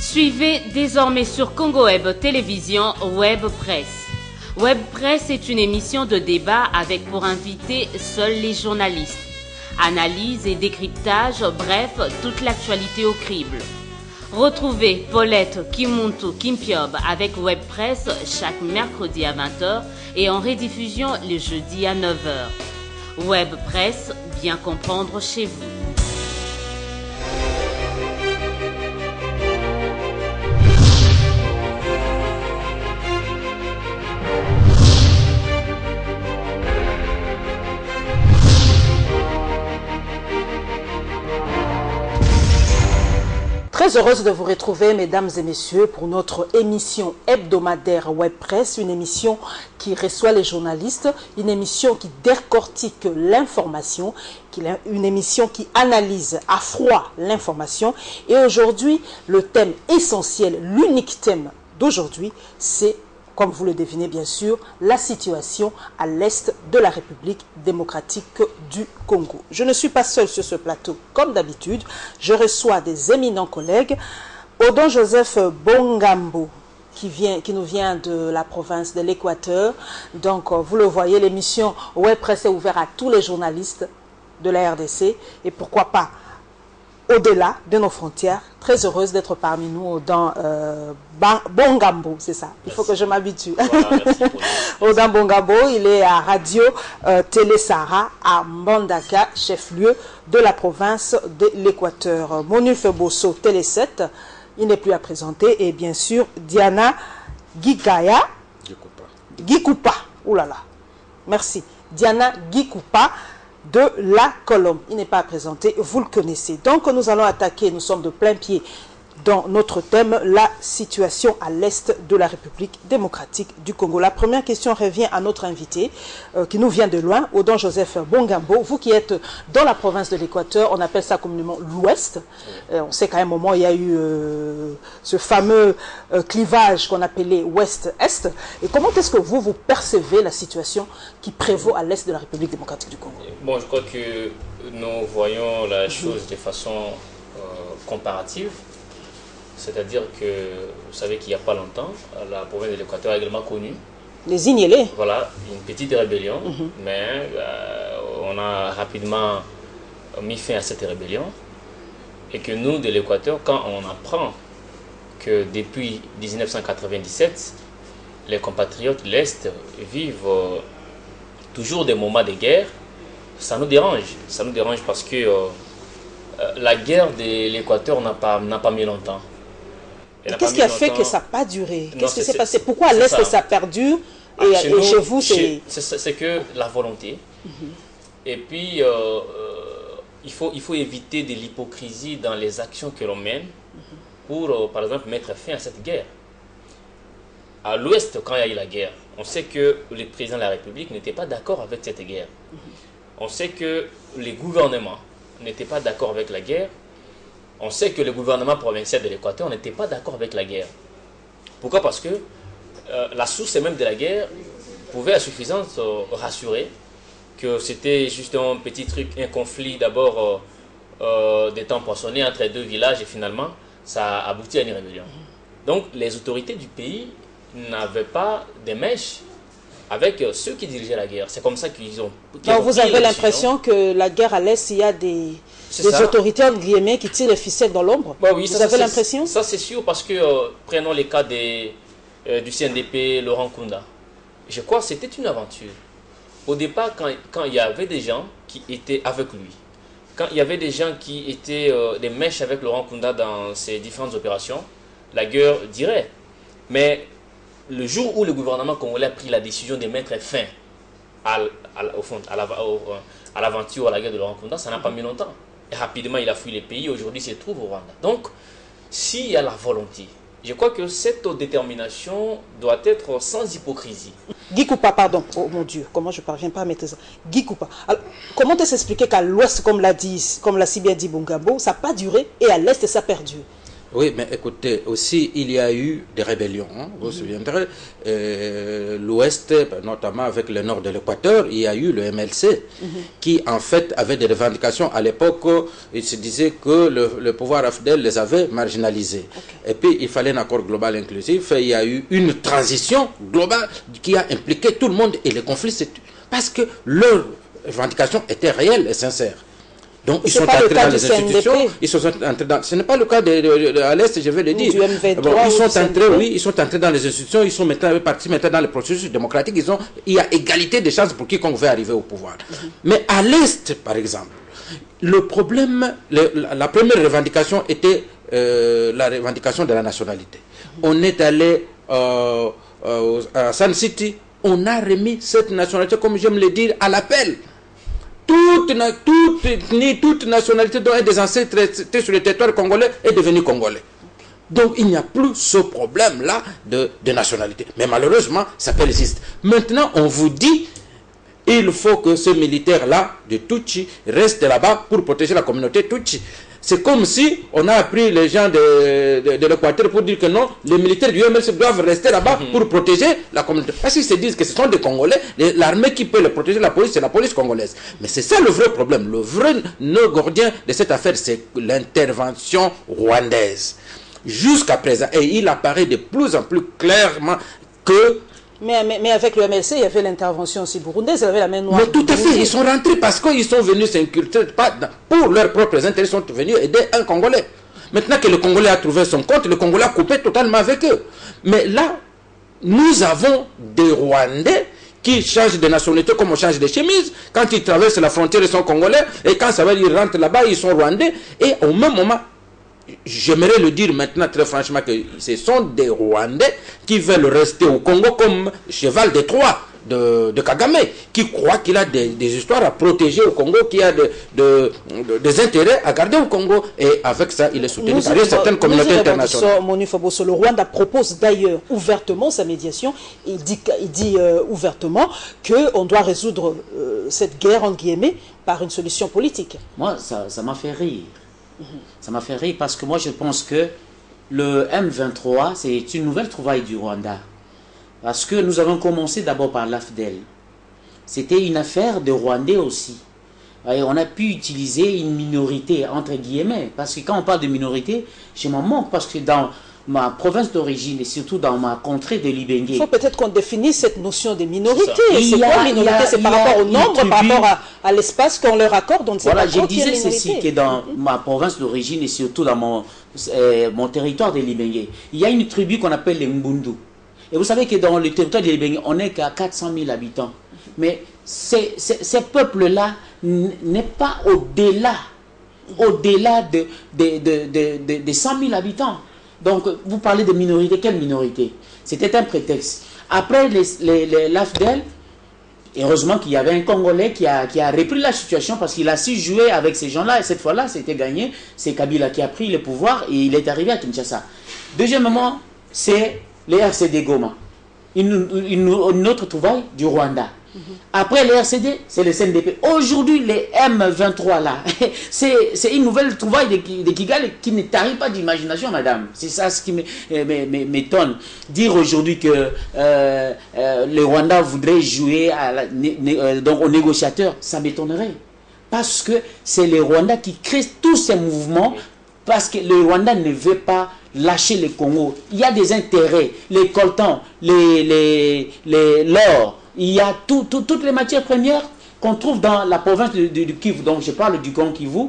Suivez désormais sur Congo Web Télévision Web Presse. Web Presse est une émission de débat avec pour invité seuls les journalistes. Analyse et décryptage, bref, toute l'actualité au crible. Retrouvez Paulette Kimuntu Kimpiob avec Web Presse chaque mercredi à 20h et en rediffusion le jeudi à 9h. Web Presse, bien comprendre chez vous. Très heureuse de vous retrouver, mesdames et messieurs, pour notre émission hebdomadaire Web Presse, une émission qui reçoit les journalistes, une émission qui décortique l'information, une émission qui analyse à froid l'information. Et aujourd'hui, le thème essentiel, l'unique thème d'aujourd'hui, c'est, comme vous le devinez bien sûr, la situation à l'est de la République démocratique du Congo. Je ne suis pas seul sur ce plateau comme d'habitude. Je reçois des éminents collègues. Odon Joseph Bongambo, qui nous vient de la province de l'Équateur. Donc, vous le voyez, l'émission Web Presse est ouverte à tous les journalistes de la RDC. Et pourquoi pas au-delà de nos frontières. Très heureuse d'être parmi nous dans Bongambo, c'est ça. Il faut que je m'habitue. Voilà, Odon Bongambo, il est à Radio Télé Sahara à Mbandaka, chef-lieu de la province de l'Équateur. Monuf Bosso, Télé 7, il n'est plus à présenter. Et bien sûr, Diana Gikupa. Ouh là là. Merci. Diana Gikupa de la Colombe. Il n'est pas à présenter, vous le connaissez. Donc nous allons attaquer, nous sommes de plein pied dans notre thème, la situation à l'est de la République démocratique du Congo. La première question revient à notre invité qui nous vient de loin, Odon Joseph Bongambo. Vous qui êtes dans la province de l'Équateur, on appelle ça communément l'Ouest. On sait qu'à un moment, il y a eu ce fameux clivage qu'on appelait Ouest-Est. Et comment est-ce que vous percevez la situation qui prévaut à l'est de la République démocratique du Congo? Bon, je crois que nous voyons la chose de façon comparative. C'est-à-dire que, vous savez qu'il n'y a pas longtemps, la province de l'Équateur a également connu les Ignélés. Voilà, une petite rébellion, mais on a rapidement mis fin à cette rébellion. Et que nous, de l'Équateur, quand on apprend que depuis 1997, les compatriotes de l'Est vivent toujours des moments de guerre, ça nous dérange. Ça nous dérange parce que la guerre de l'Équateur n'a pas mis longtemps. Qu'est-ce qui a fait que ça n'a pas duré? Qu'est-ce qui s'est passé? Pourquoi à l'Est ça perdure et chez vous c'est... C'est que la volonté. Et puis, il faut éviter de l'hypocrisie dans les actions que l'on mène pour, par exemple, mettre fin à cette guerre. À l'Ouest, quand il y a eu la guerre, on sait que le président de la République n'était pas d'accord avec cette guerre. On sait que les gouvernements n'étaient pas d'accord avec la guerre. On sait que le gouvernement provincial de l'Équateur n'était pas d'accord avec la guerre. Pourquoi? Parce que la source même de la guerre pouvait à suffisance rassurer que c'était juste un petit truc, un conflit d'abord des temps poissonnés entre deux villages et finalement ça a abouti à une rébellion. Donc les autorités du pays n'avaient pas de mèche avec ceux qui dirigeaient la guerre. C'est comme ça qu'ils ont... Donc vous avez l'impression que la guerre à l'Est, il y a des autorités entre guillemets qui tirent les ficelles dans l'ombre? Oui, vous avez l'impression? Ça c'est sûr parce que, prenons les cas du CNDP, Laurent Nkunda. Je crois que c'était une aventure. Au départ, quand il y avait des gens qui étaient avec lui, quand il y avait des gens qui étaient des mèches avec Laurent Nkunda dans ses différentes opérations, la guerre dirait. Mais le jour où le gouvernement congolais a pris la décision de mettre fin à l'aventure, à la guerre de Laurent Nkunda, ça n'a pas mis longtemps. Et rapidement, il a fui le pays. Aujourd'hui, il se trouve au Rwanda. Donc, s'il y a la volonté, je crois que cette détermination doit être sans hypocrisie. Gikupa, pardon. Oh mon Dieu, comment je ne parviens pas à mettre ça. Gikupa. Alors, comment est-ce expliquer qu'à l'ouest, comme l'a si bien dit Bongambo, ça n'a pas duré et à l'est, ça a perdu? Oui, mais écoutez, aussi, il y a eu des rébellions. Hein, vous vous souviendrez, l'Ouest, notamment avec le nord de l'Équateur, il y a eu le MLC, qui en fait avait des revendications. À l'époque, il se disait que le pouvoir AFDEL les avait marginalisés. Et puis, il fallait un accord global inclusif. Et il y a eu une transition globale qui a impliqué tout le monde. Et les conflits, c'est parce que leurs revendications étaient réelles et sincères. Donc, ils sont entrés dans les institutions, ils sont entrés dans... Ce n'est pas le cas à l'Est, je vais le dire. Bon, ils sont entrés dans les institutions, ils sont partis maintenant dans le processus démocratique, il y a égalité des chances pour quiconque veut arriver au pouvoir. Mais à l'Est, par exemple, le problème, la première revendication était la revendication de la nationalité. On est allé à Sun City, on a remis cette nationalité, comme j'aime le dire, à l'appel. Toute nationalité dont des ancêtres sur le territoire congolais est devenue congolais. Donc il n'y a plus ce problème-là de nationalité. Mais malheureusement, ça persiste. Maintenant, on vous dit, il faut que ce militaire-là, de Tutsi, reste là-bas pour protéger la communauté Tutsi. C'est comme si on a appris les gens de l'Équateur pour dire que non, les militaires du MLC doivent rester là-bas pour protéger la communauté. Parce qu'ils se disent que ce sont des Congolais, l'armée qui peut les protéger, la police, c'est la police congolaise. Mais c'est ça le vrai problème. Le vrai nœud gordien de cette affaire, c'est l'intervention rwandaise. Jusqu'à présent, et il apparaît de plus en plus clairement que... Mais avec le MLC, il y avait l'intervention aussi burundaise, il y avait la main noire. Mais tout à fait, ils sont rentrés parce qu'ils sont venus s'inculter, pour leurs propres intérêts, ils sont venus aider un Congolais. Maintenant que le Congolais a trouvé son compte, le Congolais a coupé totalement avec eux. Mais là, nous avons des Rwandais qui changent de nationalité comme on change de chemise. Quand ils traversent la frontière, ils sont Congolais, et quand ça va, ils rentrent là-bas, ils sont Rwandais, et au même moment, j'aimerais le dire maintenant très franchement que ce sont des Rwandais qui veulent rester au Congo comme cheval de Troie de Kagame, qui croit qu'il a des histoires à protéger au Congo, qui a des intérêts à garder au Congo, et avec ça il est soutenu par certaines communautés internationales. Le Rwanda propose d'ailleurs ouvertement sa médiation. Il dit ouvertement qu'on doit résoudre cette guerre entre guillemets par une solution politique. Moi ça m'a fait rire. Ça m'a fait rire parce que moi je pense que le M23 c'est une nouvelle trouvaille du Rwanda. Parce que nous avons commencé d'abord par l'AFDEL. C'était une affaire de Rwandais aussi. Et on a pu utiliser une minorité entre guillemets. Parce que quand on parle de minorité, je m'en manque parce que dans ma province d'origine et surtout dans ma contrée de Libenge. Il faut peut-être qu'on définisse cette notion de minorité. C'est quoi minorité? C'est par rapport au nombre, par rapport à l'espace qu'on leur accorde. On ne sait voilà, pas je disais ceci, que dans ma province d'origine et surtout dans mon territoire de Libenge, il y a une tribu qu'on appelle les Mbundu. Et vous savez que dans le territoire de Libenge, on n'est qu'à 400 000 habitants. Mais ces peuples-là n'est pas au-delà de 100 000 habitants. Donc, vous parlez de minorité. Quelle minorité? C'était un prétexte. Après l'AFDEL, heureusement qu'il y avait un Congolais qui a repris la situation parce qu'il a su jouer avec ces gens-là. Et cette fois-là, c'était gagné. C'est Kabila qui a pris le pouvoir et il est arrivé à Kinshasa. Deuxièmement, c'est les RCD Goma. Une autre trouvaille du Rwanda. Après les RCD, c'est le CNDP. Aujourd'hui, les M23 là, c'est une nouvelle trouvaille de Kigali qui ne tarit pas d'imagination, madame. C'est ça ce qui m'étonne. Dire aujourd'hui que le Rwanda voudrait jouer donc aux négociateurs, ça m'étonnerait. Parce que c'est le Rwanda qui crée tous ces mouvements, parce que le Rwanda ne veut pas lâcher le Congo. Il y a des intérêts, les coltans, l'or. Il y a toutes les matières premières qu'on trouve dans la province du Kivu, donc je parle du Grand Kivu,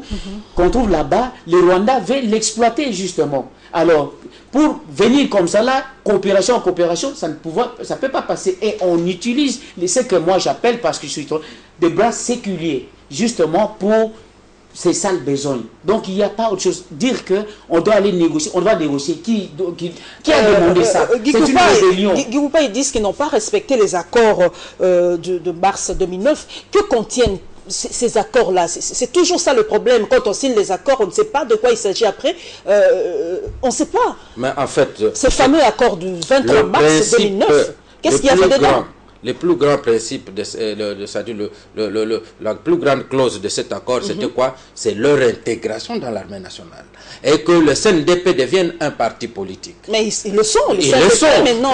qu'on trouve là-bas. Le Rwanda veut l'exploiter justement. Alors, pour venir comme ça là, coopération en coopération, ça ne peut pas passer. Et on utilise ce que moi j'appelle, parce que je suis des bras séculiers, justement pour ces sales besoins. Donc il n'y a pas autre chose. Dire qu'on doit aller négocier, on doit négocier. Qui a demandé ça? C'est une rébellion. Guy Goupa, ils disent qu'ils n'ont pas respecté les accords de mars 2009. Que contiennent ces accords-là? C'est toujours ça le problème. Quand on signe les accords, on ne sait pas de quoi il s'agit après. On ne sait pas. Mais en fait... Ces fameux accords du 23 mars 2009, qu'est-ce qu'il y avait dedans? le plus grand principe, la plus grande clause de cet accord, c'était quoi? C'est leur intégration dans l'armée nationale. Et que le CNDP devienne un parti politique. Mais ils le sont. Ils le sont.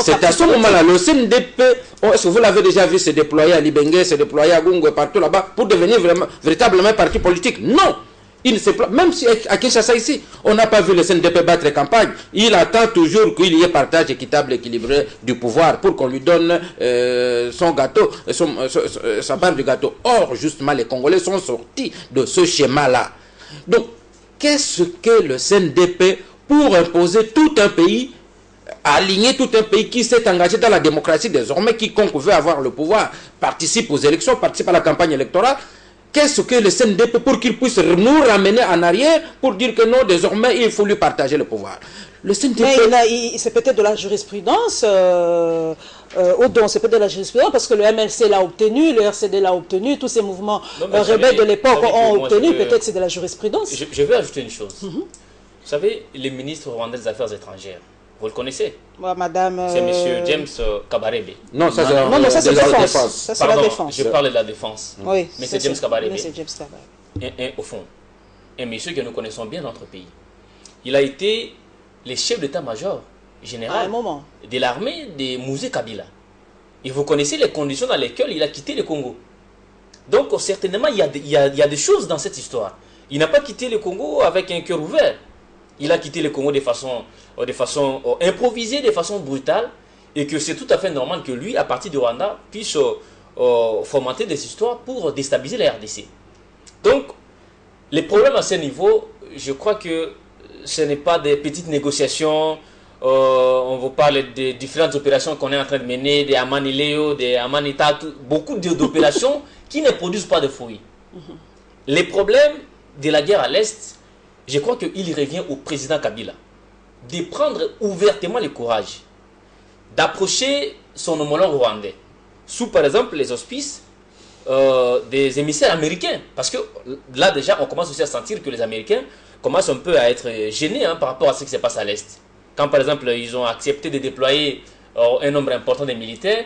C'est à ce moment-là, le CNDP, est-ce que vous l'avez déjà vu se déployer à Libengé, se déployer à Gungu et partout là-bas pour devenir véritablement un parti politique? Non. Il ne sait pas, même si à Kinshasa ici, on n'a pas vu le CNDP battre campagne. Il attend toujours qu'il y ait partage équitable, équilibré du pouvoir pour qu'on lui donne son gâteau, sa part du gâteau. Or, justement, les Congolais sont sortis de ce schéma-là. Donc, qu'est-ce que le CNDP pour imposer tout un pays, aligner tout un pays qui s'est engagé dans la démocratie désormais, quiconque veut avoir le pouvoir, participe aux élections, participe à la campagne électorale? Qu'est-ce que le CNDP pour qu'il puisse nous ramener en arrière pour dire que non, désormais, il faut lui partager le pouvoir? Le CNDP... Mais c'est peut-être de la jurisprudence, c'est peut-être de la jurisprudence, parce que le MLC l'a obtenu, le RCD l'a obtenu, tous ces mouvements rebelles de l'époque ont obtenu, peut-être c'est de la jurisprudence. Je vais ajouter une chose. Vous savez, le ministre rwandais des Affaires étrangères, vous le connaissez? Madame... C'est M. James Kabarebe. Non, ça c'est la défense. Ça, c'est la défense. Je parle de la défense. Oui, M. James Kabarebe. Au fond, un monsieur que nous connaissons bien dans notre pays. Il a été le chef d'état-major général de l'armée de Mouzé Kabila. Et vous connaissez les conditions dans lesquelles il a quitté le Congo. Donc, certainement, il y a des choses dans cette histoire. Il n'a pas quitté le Congo avec un cœur ouvert. Il a quitté le Congo de façon improvisée, de façon brutale, et que c'est tout à fait normal que lui, à partir du Rwanda, puisse fomenter des histoires pour déstabiliser la RDC. Donc, les problèmes à ce niveau, je crois que ce n'est pas des petites négociations. On vous parle des différentes opérations qu'on est en train de mener, des Amanileo, des Amanita, beaucoup d'opérations qui ne produisent pas de fruits. Les problèmes de la guerre à l'Est, je crois qu'il revient au président Kabila de prendre ouvertement le courage, d'approcher son homologue rwandais, sous par exemple les auspices des émissaires américains. Parce que là déjà, on commence aussi à sentir que les Américains commencent un peu à être gênés par rapport à ce qui se passe à l'Est. Quand par exemple, ils ont accepté de déployer un nombre important de militaires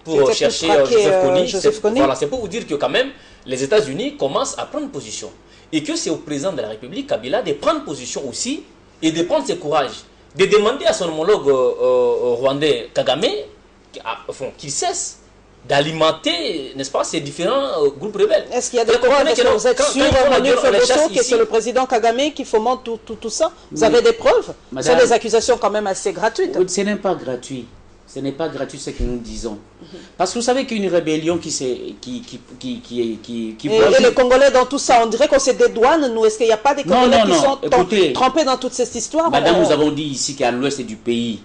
pour chercher Joseph Kony. Voilà, c'est pour vous dire que quand même, les États-Unis commencent à prendre position. Et que c'est au président de la République, Kabila, de prendre position aussi et de prendre ses courage, de demander à son homologue rwandais Kagame qu'il cesse d'alimenter, n'est-ce pas, ces différents groupes rebelles. Est-ce qu'il y a des preuves? Est-ce que vous êtes sûr, Emmanuel Fegoso, que c'est le président Kagame qui fomente tout ça? Vous avez des preuves? Ce sont des accusations quand même assez gratuites. Ce n'est pas gratuit. Ce n'est pas gratuit ce que nous disons. Parce que vous savez qu'une rébellion et les Congolais dans tout ça, on dirait qu'on se dédouane, nous. Est-ce qu'il n'y a pas des Congolais qui sont trempés dans toute cette histoire? Madame, nous avons dit ici qu'à l'ouest du pays,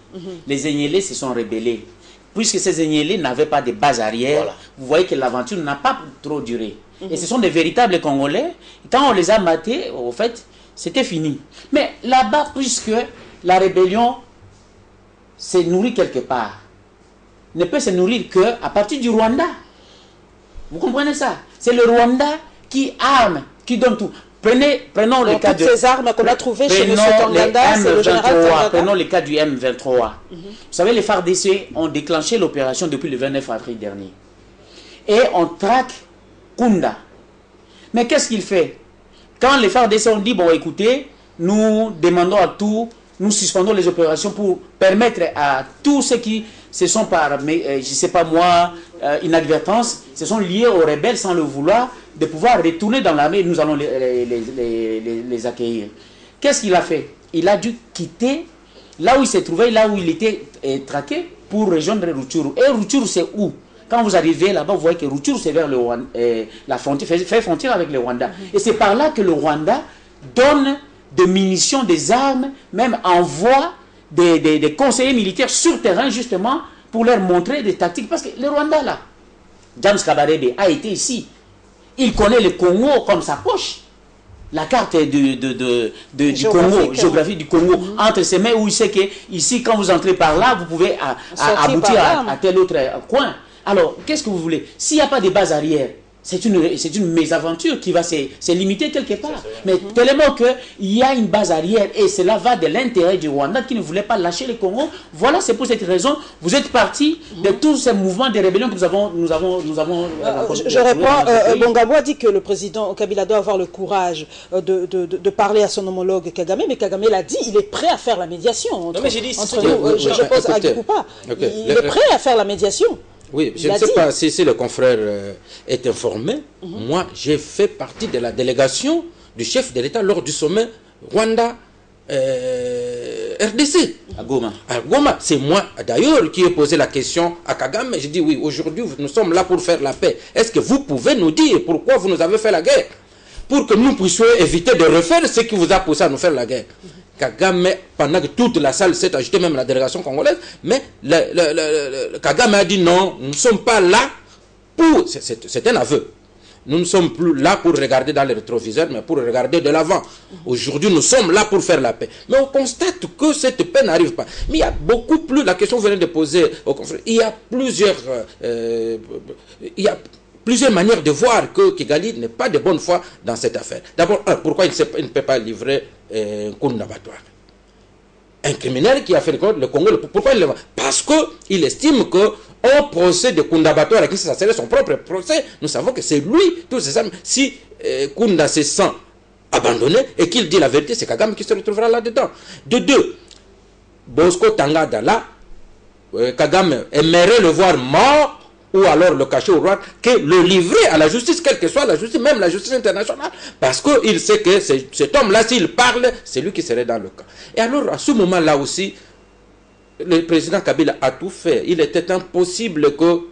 les Enyélés se sont rebellés. Puisque ces Enyélés n'avaient pas de base arrière, vous voyez que l'aventure n'a pas trop duré. Et ce sont des véritables Congolais. Quand on les a matés, au fait, c'était fini. Mais là-bas, puisque la rébellion se nourrit quelque part, ne peut se nourrir qu'à partir du Rwanda. Vous comprenez ça? C'est le Rwanda qui arme, qui donne tout. Prenons le cas de ces armes qu'on a trouvées chez M. Tanganda, c'est le général Tanganda. Prenons le cas du M23. Vous savez, les FARDC ont déclenché l'opération depuis le 29 avril dernier. Et on traque Kunda. Mais qu'est-ce qu'il fait? Quand les FARDC ont dit, bon écoutez, nous demandons à tout, nous suspendons les opérations pour permettre à tous ceux qui se sont par, je ne sais pas moi, inadvertance, se sont liés aux rebelles sans le vouloir, de pouvoir retourner dans l'armée, nous allons les accueillir. Qu'est-ce qu'il a fait? Il a dû quitter là où il s'est trouvé, là où il était traqué, pour rejoindre Rutshuru. Et Rutshuru, c'est où? Quand vous arrivez là-bas, vous voyez que Rutshuru, c'est vers la frontière, fait frontière avec le Rwanda. Et c'est par là que le Rwanda donne des munitions, des armes, même envoie des conseillers militaires sur terrain, justement, pour leur montrer des tactiques. Parce que le Rwanda, là, James Kabarebe a été ici. Il connaît le Congo comme sa poche. La carte du Congo, géographie du Congo, entre ses mains, où il sait que ici, quand vous entrez par là, vous pouvez aboutir à tel autre coin. Alors, qu'est-ce que vous voulez? S'il n'y a pas de base arrière, c'est une mésaventure qui va se limiter quelque part. Mais tellement qu'il y a une base arrière et cela va de l'intérêt du Rwanda qui ne voulait pas lâcher le Congo. Voilà, c'est pour cette raison vous êtes parti de tous ces mouvements de rébellion que nous avons. Je réponds. Bongabo a dit que le président Kabila doit avoir le courage de parler à son homologue Kagame, mais Kagame l'a dit, il est prêt à faire la médiation entre nous. Je pose à Gikoupa. Il est prêt à faire la médiation. Oui, je ne sais pas si le confrère est informé. Moi, j'ai fait partie de la délégation du chef de l'État lors du sommet Rwanda RDC. À Goma. À Goma. C'est moi, d'ailleurs, qui ai posé la question à Kagame. J'ai dit, oui, aujourd'hui, nous sommes là pour faire la paix. Est-ce que vous pouvez nous dire pourquoi vous nous avez fait la guerre? Pour que nous puissions éviter de refaire ce qui vous a poussé à nous faire la guerre. Kagame, pendant que toute la salle s'est ajoutée, même la délégation congolaise, mais Kagame a dit non, nous ne sommes pas là pour... C'est un aveu. Nous ne sommes plus là pour regarder dans les rétroviseurs, mais pour regarder de l'avant. Aujourd'hui, nous sommes là pour faire la paix. Mais on constate que cette paix n'arrive pas. Mais il y a beaucoup plus... La question que vous venez de poser au confrère, il y a plusieurs manières de voir que Kigali n'est pas de bonne foi dans cette affaire. D'abord, pourquoi il ne peut pas livrer un coup d'abattoir? Un criminel qui a fait le Congo, pourquoi il le vend? Parce qu'il estime que on procès de Kunda Batoire, qui ça serait son propre procès. Nous savons que c'est lui, tous ces hommes. Si Kunda se sent abandonné et qu'il dit la vérité, c'est Kagame qui se retrouvera là-dedans. De deux, Bosco Tangada, là, Kagame aimerait le voir mort ou alors le cacher au roi, que le livrer à la justice, quelle que soit la justice, même la justice internationale, parce qu'il sait que cet homme-là, s'il parle, c'est lui qui serait dans le cas. Et alors, à ce moment-là aussi, le président Kabila a tout fait. Il était impossible que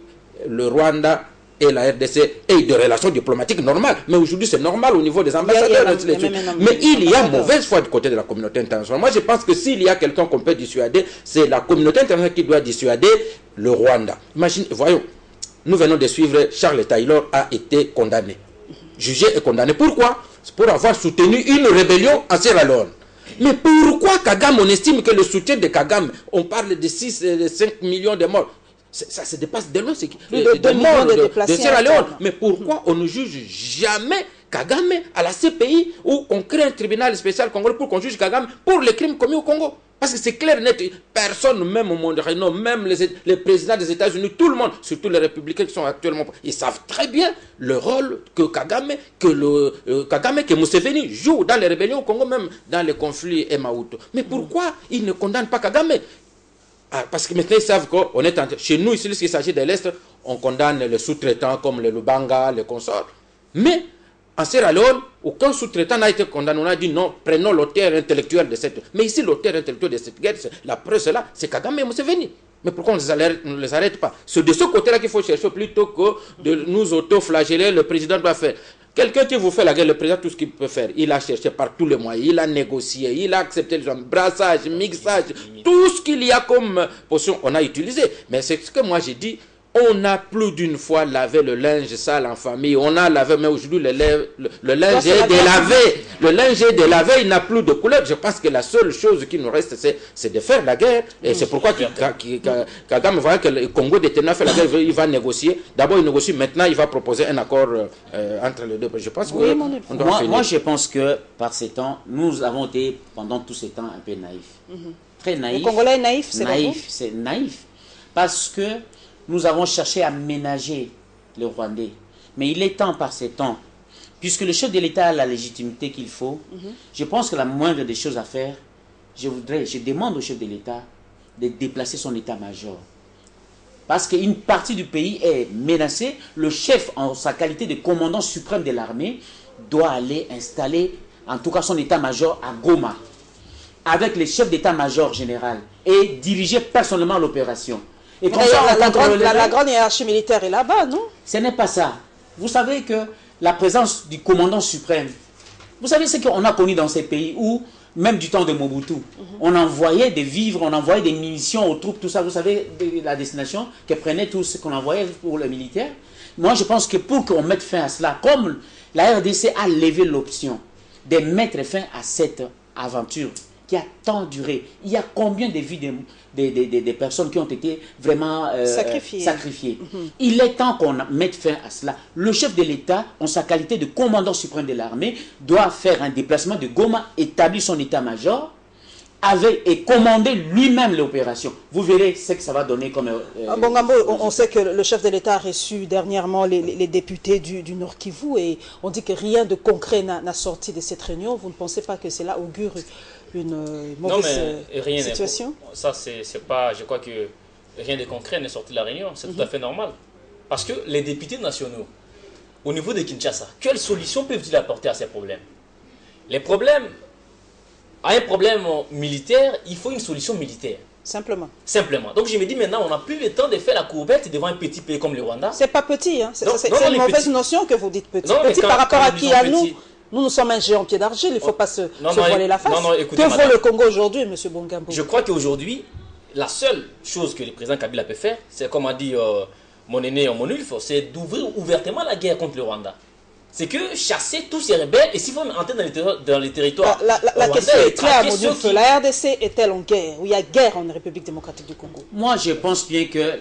le Rwanda et la RDC aient des relations diplomatiques normales. Mais aujourd'hui, c'est normal au niveau des ambassadeurs. Mais il y a mauvaise foi du côté de la communauté internationale. Moi, je pense que s'il y a quelqu'un qu'on peut dissuader, c'est la communauté internationale qui doit dissuader le Rwanda. Imaginez, voyons, nous venons de suivre, Charles Taylor a été condamné. Jugé et condamné. Pourquoi? C'est pour avoir soutenu une rébellion en Sierra Leone. Mais pourquoi Kagame, on estime que le soutien de Kagame, on parle de 5 millions de morts, ça se dépasse de loin, de morts de Sierra Leone. Mais pourquoi on ne juge jamais Kagame à la CPI où on crée un tribunal spécial congolais pour qu'on juge Kagame pour les crimes commis au Congo? Parce que c'est clair, net, personne, même au monde, non, même les présidents des États-Unis, tout le monde, surtout les républicains qui sont actuellement, ils savent très bien le rôle que Kagame, que Museveni joue dans les rébellions au Congo, même dans les conflits Emmaouto. Mais pourquoi ils ne condamnent pas Kagame? Parce que maintenant ils savent qu'on est chez nous, ici, lorsqu'il s'agit de l'Est, on condamne les sous-traitants comme les Lubanga, les consorts. Mais en Sierra Leone, aucun sous-traitant n'a été condamné. On a dit non, prenons l'auteur intellectuel de cette... Mais ici, l'auteur intellectuel de cette guerre, la preuve, c'est là, c'est Kagame et Museveni. Mais pourquoi on ne les arrête pas? C'est de ce côté-là qu'il faut chercher plutôt que de nous auto-flageller. Le président doit faire. Quelqu'un qui vous fait la guerre, le président, tout ce qu'il peut faire, il a cherché par tous les moyens, il a négocié, il a accepté les gens, brassage, mixage, tout ce qu'il y a comme potion, on a utilisé. Mais c'est ce que moi j'ai dit. On a plus d'une fois lavé le linge sale en famille. On a lavé, mais aujourd'hui, le linge est délavé. Le linge est délavé, il n'a plus de couleur. Je pense que la seule chose qui nous reste, c'est de faire la guerre. Et c'est pourquoi Kagame voit que le Congo détenant fait la guerre, il va négocier. D'abord, il négocie. Maintenant, il va proposer un accord entre les deux. Je pense que moi, je pense que par ces temps, nous avons été, pendant tous ces temps, un peu naïfs. Très naïfs. Le Congolais est naïf, c'est naïf. C'est naïf. Parce que nous avons cherché à ménager le Rwandais. Mais il est temps par ces temps, puisque le chef de l'État a la légitimité qu'il faut, je pense que la moindre des choses à faire, je demande au chef de l'État de déplacer son état-major. Parce qu'une partie du pays est menacée, le chef, en sa qualité de commandant suprême de l'armée, doit aller installer, en tout cas son état-major à Goma, avec les chefs d'état-major général, et diriger personnellement l'opération. Et comme ça, la grande hiérarchie militaire est là-bas, non? Ce n'est pas ça. Vous savez que la présence du commandant suprême, vous savez ce qu'on a connu dans ces pays où, même du temps de Mobutu, on envoyait des vivres, on envoyait des munitions aux troupes, tout ça. Vous savez la destination que prenait tout ce qu'on envoyait pour les militaires. Moi, je pense que pour qu'on mette fin à cela, comme la RDC a levé l'option de mettre fin à cette aventure qui a tant duré. Il y a combien de vies des personnes qui ont été vraiment sacrifiées. Il est temps qu'on mette fin à cela. Le chef de l'État, en sa qualité de commandant suprême de l'armée, doit faire un déplacement de Goma, établir son état-major, et commander lui-même l'opération. Vous verrez ce que ça va donner comme... Bongambo, on sait que le chef de l'État a reçu dernièrement les députés du Nord Kivu et on dit que rien de concret n'a sorti de cette réunion. Vous ne pensez pas que cela augure une mauvaise situation? Ça, c'est pas... Je crois que rien de concret n'est sorti de la réunion. C'est tout à fait normal. Parce que les députés nationaux, au niveau de Kinshasa, quelle solution peuvent-ils apporter à ces problèmes? Les problèmes... À un problème militaire, il faut une solution militaire. Simplement. Simplement. Donc je me dis maintenant, on n'a plus le temps de faire la courbette devant un petit pays comme le Rwanda. C'est pas petit, hein. C'est une mauvaise notion que vous dites petit. Petit par rapport à qui? À nous. Nous sommes un géant pied d'argile, il ne faut pas se voiler la face. Que vaut le Congo aujourd'hui, M. Bongambo? Je crois qu'aujourd'hui, la seule chose que le président Kabila peut faire, c'est comme a dit mon aîné Monulfo, c'est d'ouvrir ouvertement la guerre contre le Rwanda. C'est que chasser tous ces rebelles, et s'il faut entrer dans les territoires... La question est claire, Monulfo. La RDC est-elle en guerre? Ou il y a guerre en République démocratique du Congo? Moi, je pense bien que...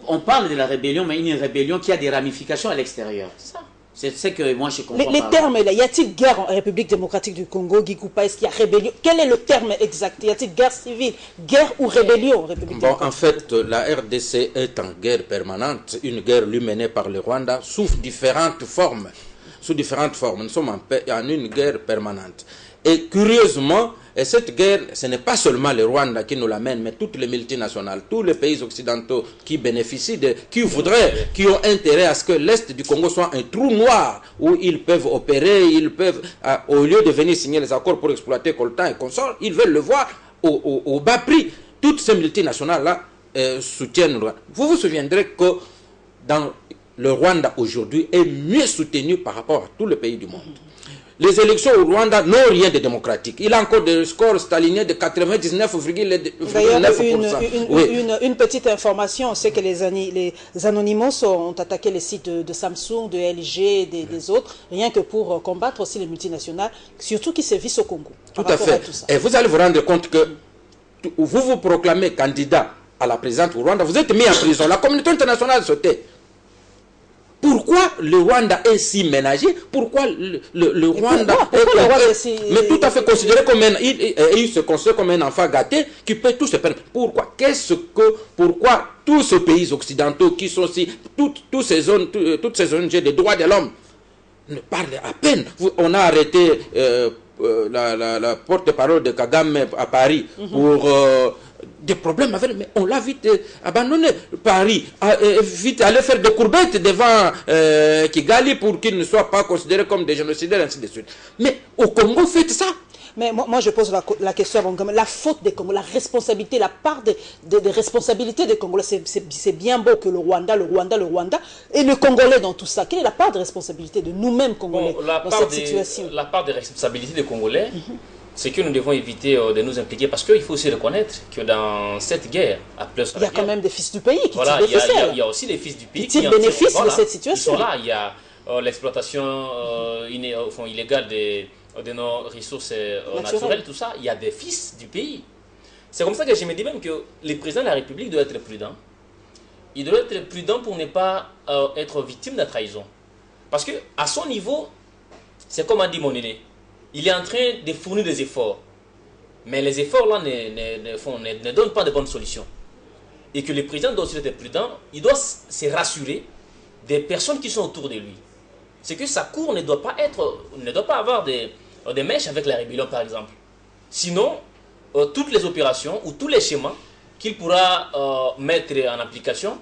on parle de la rébellion, mais une rébellion qui a des ramifications à l'extérieur. C'est ça. C'est ce que moi je comprends. Les termes là, y a-t-il guerre en République démocratique du Congo, Guigoupa? Est-ce qu'il y a rébellion? Quel est le terme exact? Y a-t-il guerre civile, guerre ou rébellion en République démocratique? En fait, la RDC est en guerre permanente, une guerre lui menée par le Rwanda sous différentes formes. Nous sommes en une guerre permanente. Et curieusement, cette guerre, ce n'est pas seulement le Rwanda qui nous l'amène, mais toutes les multinationales, tous les pays occidentaux qui bénéficient qui ont intérêt à ce que l'Est du Congo soit un trou noir où ils peuvent opérer, au lieu de venir signer les accords pour exploiter coltan et consorts, ils veulent le voir au bas prix. Toutes ces multinationales-là soutiennent le Rwanda. Vous vous souviendrez que le Rwanda aujourd'hui est mieux soutenu par rapport à tous les pays du monde. Les élections au Rwanda n'ont rien de démocratique. Il a encore des scores staliniens de 99,9%. D'ailleurs, une petite information, c'est que les Anonymous ont attaqué les sites de Samsung, de LG, des autres, rien que pour combattre aussi les multinationales, surtout qui sévissent au Congo. Tout à fait. Et vous allez vous rendre compte que vous vous proclamez candidat à la présidence au Rwanda, vous êtes mis en prison. La communauté internationale se tait. Pourquoi le Rwanda est si ménagé? Pourquoi le Rwanda est mais tout à fait considéré comme il se considère comme un enfant gâté qui peut tout se permettre? Pourquoi? Pourquoi tous ces pays occidentaux qui sont si toutes ces ONG des droits de l'homme ne parlent à peine? On a arrêté la porte-parole de Kagame à Paris pour des problèmes avec, mais on l'a vite abandonné. Paris a vite allé faire des courbettes devant Kigali pour qu'il ne soit pas considéré comme des génocidaires, ainsi de suite. Mais au Congo, faites ça. Mais moi, je pose la question à la faute des Congolais, la responsabilité, la part des responsabilités des Congolais. C'est bien beau que le Rwanda, et le Congolais dans tout ça. Quelle est la part de responsabilité de nous-mêmes, Congolais, dans cette situation? La part des responsabilités des Congolais, c'est que nous devons éviter de nous impliquer, parce qu'il faut aussi reconnaître que dans cette guerre, il y a quand même des fils du pays qui tirent des ficelles. Il y a aussi des fils du pays qui tirent bénéfice de cette situation. Ils sont là. Il y a l'exploitation illégale de nos ressources naturelles, tout ça. Il y a des fils du pays. C'est comme ça que je me dis même que le président de la République doit être prudent. Il doit être prudent pour ne pas être victime de la trahison. Parce qu'à son niveau, c'est comme a dit mon aîné, il est en train de fournir des efforts. Mais les efforts-là ne donnent pas de bonnes solutions. Et que le président doit aussi être prudent, il doit se rassurer des personnes qui sont autour de lui. C'est que sa cour ne doit pas avoir des mèches avec la rébellion, par exemple. Sinon, toutes les opérations ou tous les schémas qu'il pourra mettre en application,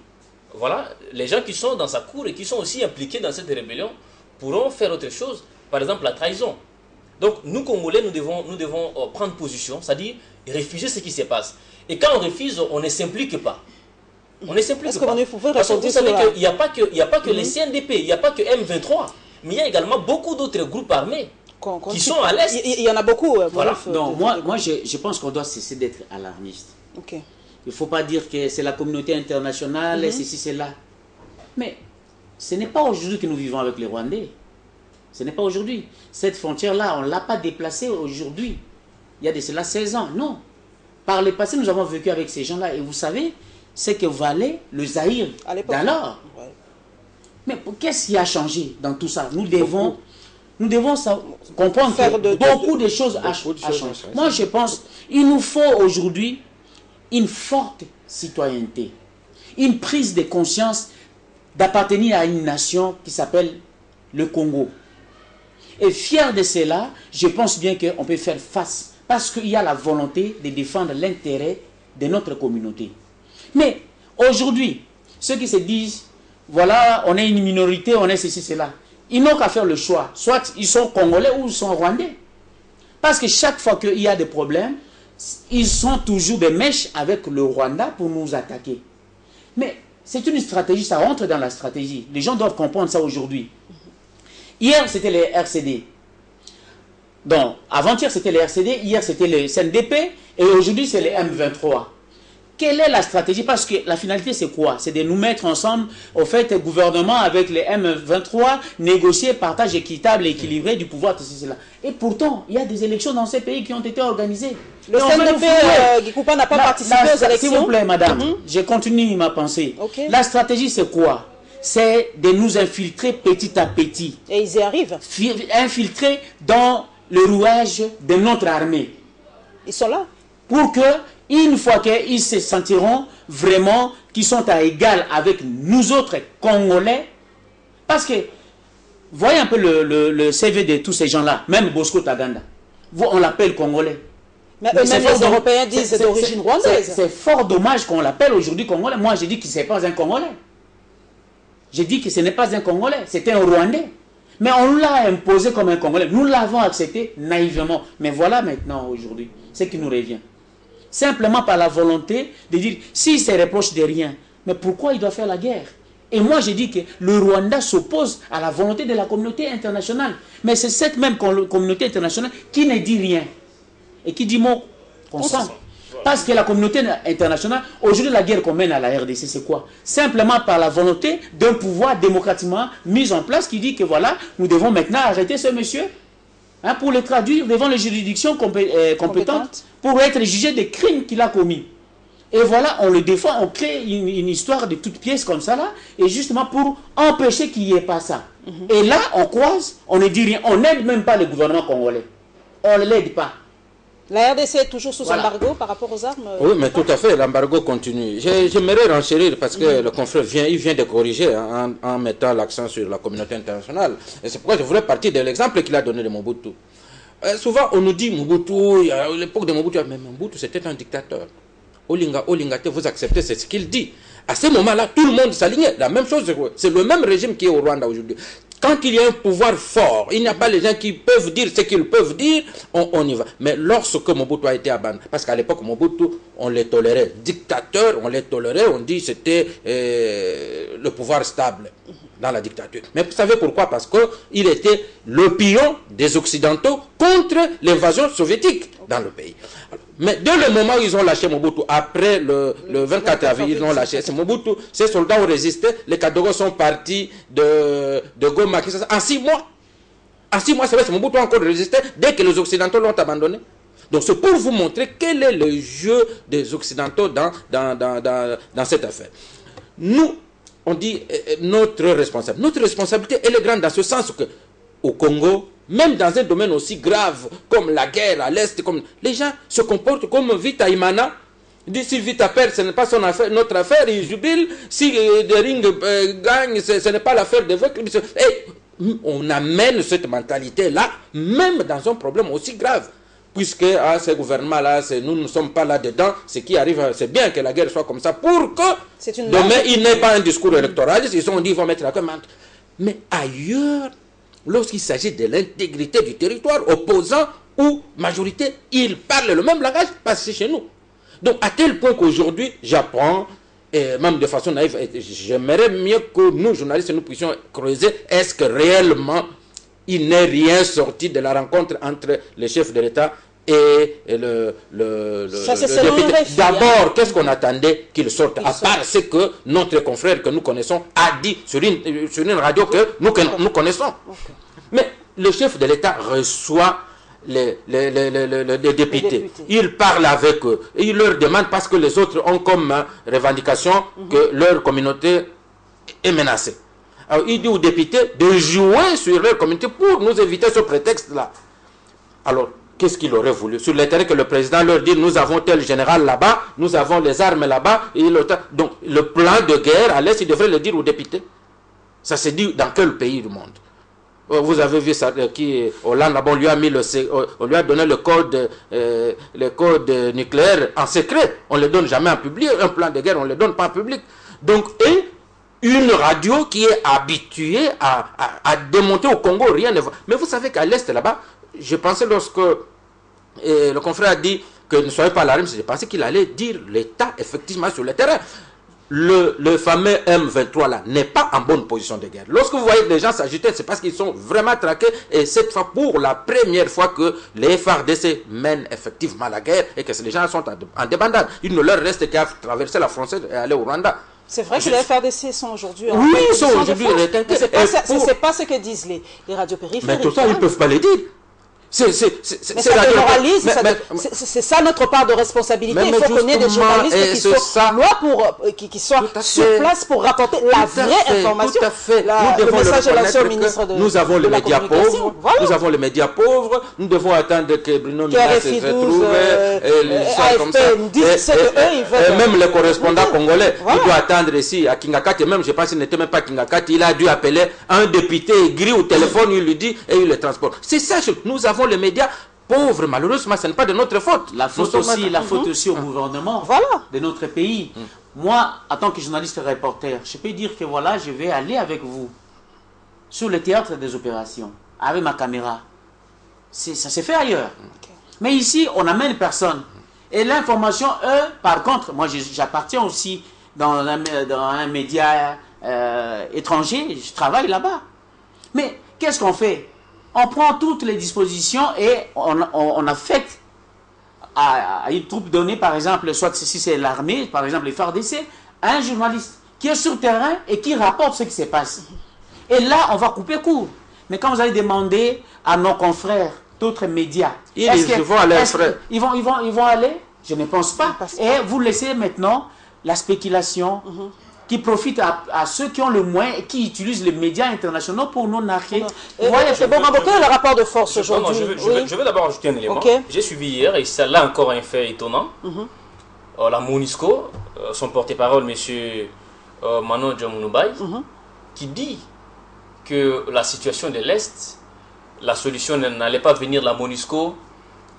voilà, les gens qui sont dans sa cour et qui sont aussi impliqués dans cette rébellion pourront faire autre chose. Par exemple, la trahison. Donc, nous, Congolais, nous devons prendre position, c'est-à-dire refuser ce qui se passe. Et quand on refuse, on ne s'implique pas. On ne s'implique pas. Parce que vous savez qu'il n'y a pas que les CNDP, il n'y a pas que M23, mais il y a également beaucoup d'autres groupes armés qui sont à l'Est. Il y en a beaucoup. Voilà. Non, moi je pense qu'on doit cesser d'être alarmiste. Okay. Il ne faut pas dire que c'est la communauté internationale, ceci, cela. Mais ce n'est pas aujourd'hui que nous vivons avec les Rwandais. Ce n'est pas aujourd'hui. Cette frontière-là, on ne l'a pas déplacée aujourd'hui. il y a de cela 16 ans. Non. Par le passé, nous avons vécu avec ces gens-là. Et vous savez ce que valait le Zaïre d'alors. Ouais. Mais qu'est-ce qui a changé dans tout ça? Nous devons comprendre que beaucoup de choses ont changé. Moi, je pense qu'il nous faut aujourd'hui une forte citoyenneté, une prise de conscience d'appartenir à une nation qui s'appelle le Congo. Et fier de cela, je pense bien qu'on peut faire face, parce qu'il y a la volonté de défendre l'intérêt de notre communauté. Mais aujourd'hui, ceux qui se disent, voilà, on est une minorité, on est ceci, cela, ils n'ont qu'à faire le choix. Soit ils sont congolais ou ils sont rwandais. Parce que chaque fois qu'il y a des problèmes, ils sont toujours des mèches avec le Rwanda pour nous attaquer. Mais c'est une stratégie, ça rentre dans la stratégie. Les gens doivent comprendre ça aujourd'hui. Hier, c'était les RCD. Donc, avant-hier, c'était les RCD, hier, c'était le CNDP, et aujourd'hui, c'est les M23. Quelle est la stratégie? Parce que la finalité, c'est quoi? C'est de nous mettre ensemble, au fait, gouvernement avec les M23, négocier partage équitable et équilibré du pouvoir, tout cela. Et pourtant, il y a des élections dans ces pays qui ont été organisées. Le CNDP, Guikoupa n'a pas participé aux élections. S'il vous plaît, madame, je continue ma pensée. Okay. La stratégie, c'est quoi? C'est de nous infiltrer petit à petit. Et ils y arrivent. Infiltrer dans le rouage de notre armée. Ils sont là. Pour que, une fois qu'ils se sentiront vraiment qu'ils sont à égal avec nous autres Congolais, parce que, voyez un peu le CV de tous ces gens-là, même Bosco Taganda, on l'appelle Congolais. Mais eux-mêmes les Européens disent c'est d'origine rwandaise. C'est fort dommage qu'on l'appelle aujourd'hui Congolais. Moi, j'ai dit que ce n'est pas un Congolais. J'ai dit que ce n'est pas un Congolais, c'était un Rwandais. Mais on l'a imposé comme un Congolais. Nous l'avons accepté naïvement. Mais voilà maintenant, aujourd'hui, ce qui nous revient. Simplement par la volonté de dire, s'il se reproche de rien, mais pourquoi il doit faire la guerre? Et moi, j'ai dit que le Rwanda s'oppose à la volonté de la communauté internationale. Mais c'est cette même communauté internationale qui ne dit rien. Et qui dit mot consent. Parce que la communauté internationale, aujourd'hui, la guerre qu'on mène à la RDC, c'est quoi? Simplement par la volonté d'un pouvoir démocratiquement mis en place qui dit que voilà, nous devons maintenant arrêter ce monsieur pour le traduire devant les juridictions compétentes pour être jugé des crimes qu'il a commis. Et voilà, on le défend, on crée une histoire de toutes pièces comme ça là, et justement pour empêcher qu'il n'y ait pas ça. Et là, on croise, on ne dit rien, on n'aide même pas le gouvernement congolais. On ne l'aide pas. La RDC est toujours sous embargo par rapport aux armes? Oui, mais tout à fait, l'embargo continue. J'aimerais renchérir parce que le confrère vient de corriger en mettant l'accent sur la communauté internationale. Et c'est pourquoi je voulais partir de l'exemple qu'il a donné de Mobutu. Souvent, on nous dit Mobutu, à l'époque de Mobutu, mais Mobutu c'était un dictateur. Olinga, vous acceptez, c'est ce qu'il dit. À ce moment-là, tout le monde s'alignait. La même chose, c'est le même régime qui est au Rwanda aujourd'hui. Quand il y a un pouvoir fort, il n'y a pas les gens qui peuvent dire ce qu'ils peuvent dire, on y va. Mais lorsque Mobutu a été abandonné, parce qu'à l'époque, Mobutu, on les tolérait. Dictateur, on les tolérait, on dit c'était le pouvoir stable dans la dictature. Mais vous savez pourquoi? Parce qu'il était le pion des Occidentaux contre l'invasion soviétique dans le pays. Alors, mais dès le moment où ils ont lâché Mobutu, après le 24 avril, ils l'ont lâché. C'est Mobutu, ces soldats ont résisté, les Kadogos sont partis de Goma, en 6 mois. En 6 mois, c'est vrai, Mobutu a encore résisté dès que les Occidentaux l'ont abandonné. Donc c'est pour vous montrer quel est le jeu des Occidentaux dans cette affaire. Nous, on dit notre responsabilité. Notre responsabilité, elle est grande dans ce sens que au Congo, même dans un domaine aussi grave comme la guerre à l'Est, comme les gens se comportent comme Vita Imana. Dit si Vita perd, ce n'est pas son affaire, notre affaire, il jubile. Si De Ring gagne, ce n'est pas l'affaire de votre. Et on amène cette mentalité-là, même dans un problème aussi grave. Puisque ces gouvernements-là, nous ne sommes pas là-dedans, ce qui arrive, c'est bien que la guerre soit comme ça, pour que demain, il n'ait pas un discours électoraliste, ils ont dit qu'ils vont mettre la commande. Mais ailleurs, lorsqu'il s'agit de l'intégrité du territoire, opposant ou majorité, ils parlent le même langage, parce que c'est chez nous. Donc, à tel point qu'aujourd'hui, j'apprends, et même de façon naïve, j'aimerais mieux que nous, journalistes, nous puissions creuser, est-ce que réellement, il n'est rien sorti de la rencontre entre le chef de l'État et le député. D'abord, qu'est-ce qu'on attendait qu'il sorte, à part ce que notre confrère que nous connaissons a dit sur une radio que nous connaissons. Okay. Mais le chef de l'État reçoit les députés. Il parle avec eux et il leur demande, parce que les autres ont comme revendication que leur communauté est menacée. Alors il dit aux députés de jouer sur leur communauté pour nous éviter ce prétexte-là. Alors, qu'est-ce qu'il aurait voulu? Sur le terrain, que le président leur dit, nous avons tel général là-bas, nous avons les armes là-bas. Donc, le plan de guerre, à l'Est, il devrait le dire aux députés. Ça se dit dans quel pays du monde? Vous avez vu ça, Hollande, on lui a mis on lui a donné le code nucléaire en secret. On ne le donne jamais en public. Un plan de guerre, on ne le donne pas en public. Donc, et une radio qui est habituée à démonter au Congo, rien ne va. Mais vous savez qu'à l'Est, là-bas, je pensais lorsque le confrère a dit que ne soyez pas alarmistes, je pensais qu'il allait dire l'État, effectivement, sur le terrain. Le fameux M23 là n'est pas en bonne position de guerre. Lorsque vous voyez les gens s'agiter, c'est parce qu'ils sont vraiment traqués. Et cette fois, pour la première fois que les FARDC mènent effectivement la guerre et que les gens sont en débandade. Il ne leur reste qu'à traverser la frontière et aller au Rwanda. C'est vrai que les FARDC sont aujourd'hui... Oui, ils sont aujourd'hui... C'est pas ce que disent les radios périphériques. Mais tout ça, ils ne peuvent pas le dire. C'est ça notre part de responsabilité. Il faut qu'on ait des journalistes qui soient sur place pour rapporter la vraie information. Tout à fait. Le message de l'ancien ministre de nous avons les médias pauvres. Nous avons les médias pauvres. Nous devons attendre que Bruno Mina se retrouve. Et même les correspondants congolais, il doit attendre ici à Kingakati. Même, je pense qu'il n'était même pas Kingakati. Il a dû appeler un député aigri au téléphone. Il lui dit et il le transporte. C'est ça. Nous avons les médias pauvres, malheureusement, ce n'est pas de notre faute. La faute aussi au gouvernement de notre pays. Moi, en tant que journaliste reporter, je peux dire que voilà, je vais aller avec vous sur le théâtre des opérations, avec ma caméra. Ça s'est fait ailleurs. Mais ici, on n'amène personne. Et l'information, eux, par contre, moi j'appartiens aussi dans un média étranger, je travaille là-bas. Mais qu'est-ce qu'on fait? On prend toutes les dispositions et on affecte à une troupe donnée, par exemple, soit si c'est l'armée, par exemple les FARDC, à un journaliste qui est sur le terrain et qui rapporte ce qui se passe. Et là, on va couper court. Mais quand vous allez demander à nos confrères d'autres médias, ils vont aller, ils vont aller? Je ne pense pas. Et vous laissez maintenant la spéculation qui profite à ceux qui ont le moins et qui utilisent les médias internationaux pour nous narquer. C'est bon, quel est le rapport de force aujourd'hui? Je vais d'abord ajouter un élément. J'ai suivi hier, et c'est là encore un fait étonnant. La MONUSCO, son porte-parole, M. Manon Djamounoubay, qui dit que la situation de l'Est, la solution n'allait pas venir de la MONUSCO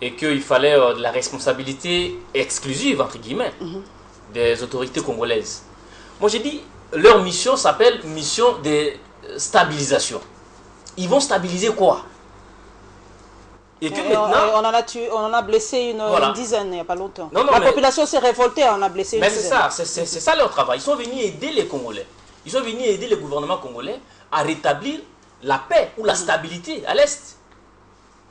et qu'il fallait de la responsabilité exclusive, entre guillemets, des autorités congolaises. Moi j'ai dit, leur mission s'appelle mission de stabilisation. Ils vont stabiliser quoi? Et que maintenant... on en a blessé une dizaine il n'y a pas longtemps. La population s'est révoltée, on a blessé une dizaine. Mais c'est ça leur travail. Ils sont venus aider les Congolais. Ils sont venus aider le gouvernement congolais à rétablir la paix ou la stabilité à l'Est.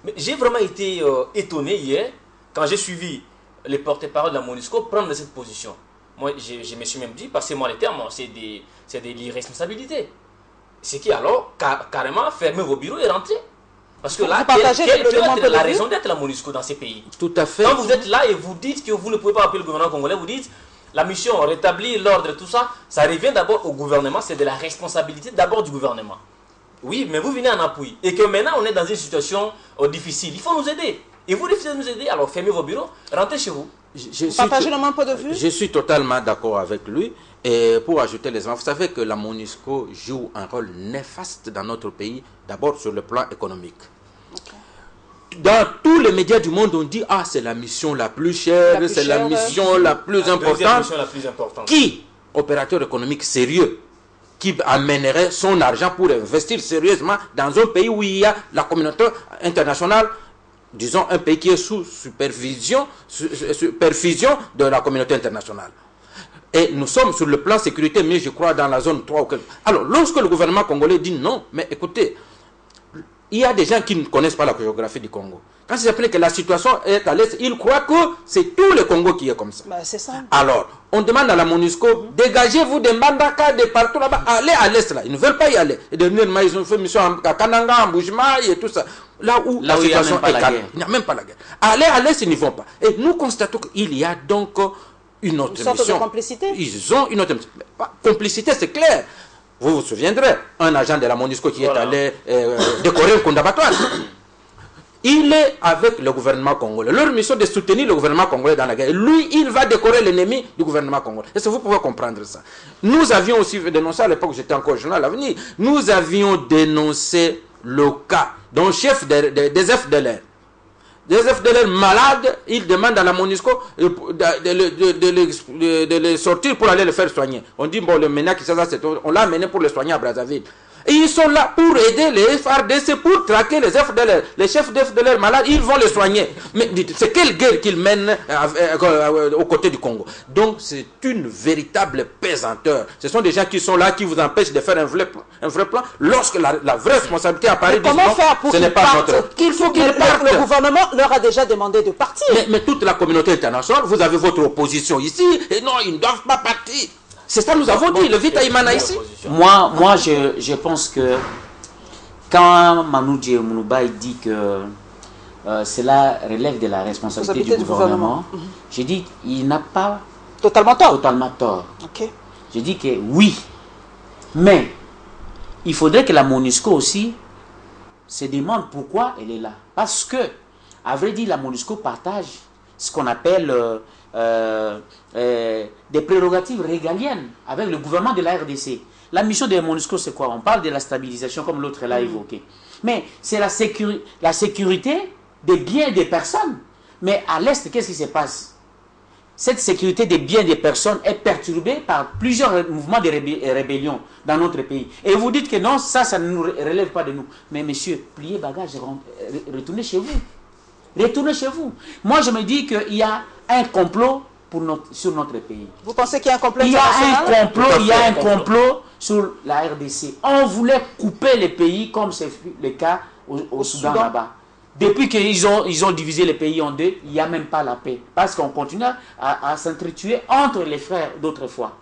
Mais j'ai vraiment été étonné hier quand j'ai suivi les porte-parole de la MONUSCO prendre cette position. Moi, je me suis même dit, passez-moi les termes, c'est de l'irresponsabilité. C'est qui alors, carrément, fermez vos bureaux et rentrez. Parce que là, quelle peut être la raison d'être la MONUSCO dans ces pays? Tout à fait. Quand vous êtes là et vous dites que vous ne pouvez pas appeler le gouvernement congolais, vous dites, la mission, rétablir l'ordre, tout ça, ça revient d'abord au gouvernement, c'est de la responsabilité d'abord du gouvernement. Oui, mais vous venez en appui. Et que maintenant, on est dans une situation difficile. Il faut nous aider. Et vous refusez de nous aider, alors fermez vos bureaux, rentrez chez vous. Partagez le même point de vue? Je suis totalement d'accord avec lui. Et pour ajouter les éléments, vous savez que la MONUSCO joue un rôle néfaste dans notre pays, d'abord sur le plan économique. Dans tous les médias du monde, on dit « Ah, c'est la mission la plus chère, c'est la mission la plus importante. » Qui, opérateur économique sérieux, qui amènerait son argent pour investir sérieusement dans un pays où il y a la communauté internationale, disons un pays qui est sous supervision de la communauté internationale. Et nous sommes sur le plan sécurité, mais je crois dans la zone 3 ou quelque... Alors, lorsque le gouvernement congolais dit non, mais écoutez, il y a des gens qui ne connaissent pas la géographie du Congo. Quand ils appellent que la situation est à l'est, ils croient que c'est tout le Congo qui est comme ça. Bah, c'est ça. Alors, on demande à la MONUSCO, dégagez-vous des Mbandaka, de partout là-bas, allez à l'est là. Ils ne veulent pas y aller. Et dernièrement, ils ont fait mission à Kananga, à Mbujima et tout ça. Là où la situation est calme. Il n'y a même pas la guerre. Aller à l'est, ils n'y vont pas. Et nous constatons qu'il y a donc une autre mission. Une sorte de complicité. Ils ont une autre mission. Complicité, c'est clair. Vous vous souviendrez, un agent de la MONUSCO qui est allé décorer un Kundabatouane. Il est avec le gouvernement congolais. Leur mission est de soutenir le gouvernement congolais dans la guerre. Lui, il va décorer l'ennemi du gouvernement congolais. Est-ce que vous pouvez comprendre ça? Nous avions aussi dénoncé, à l'époque où j'étais encore journal à l'avenir, nous avions dénoncé le cas d'un chef des FDLR. Des FDLR malades, il demande à la MONUSCO de les sortir pour aller le faire soigner. On dit, bon, le MENA qui on l'a amené pour le soigner à Brazzaville. Et ils sont là pour aider les FARDC, pour traquer les FDLR. Les chefs d'FDLR malades, ils vont les soigner. Mais c'est quelle guerre qu'ils mènent aux côtés du Congo? Donc c'est une véritable pesanteur. Ce sont des gens qui sont là, qui vous empêchent de faire un vrai plan. Lorsque la vraie responsabilité apparaît, comment faire pour qu'ils partent? Qu'il faut qu'ils partent. Le gouvernement leur a déjà demandé de partir. Mais toute la communauté internationale, vous avez votre opposition ici, et non, ils ne doivent pas partir. C'est ça que nous avons dit, le Vita Imana ici. Moi je pense que quand Manoudji Mounouba dit que cela relève de la responsabilité du gouvernement, j'ai dit il n'a pas totalement tort. Okay. J'ai dit que oui, mais il faudrait que la MONUSCO aussi se demande pourquoi elle est là. Parce que, à vrai dire, la MONUSCO partage ce qu'on appelle des prérogatives régaliennes avec le gouvernement de la RDC. La mission de la MONUSCO, c'est quoi? On parle de la stabilisation, comme l'autre l'a évoqué. Mais c'est la sécurité des biens et des personnes. Mais à l'Est, qu'est-ce qui se passe? Cette sécurité des biens et des personnes est perturbée par plusieurs mouvements de rébellion dans notre pays. Et vous dites que non, ça ne nous relève pas de nous. Mais messieurs, pliez bagages, retournez chez vous. Retournez chez vous. Moi, je me dis qu'il y a un complot sur notre pays. Vous pensez qu'il y a un complot? Il y a un complot sur la RDC. On voulait couper les pays comme c'est le cas au Soudan là-bas. Depuis qu'ils ont divisé les pays en deux, il n'y a même pas la paix. Parce qu'on continue à s'entretuer entre les frères d'autrefois.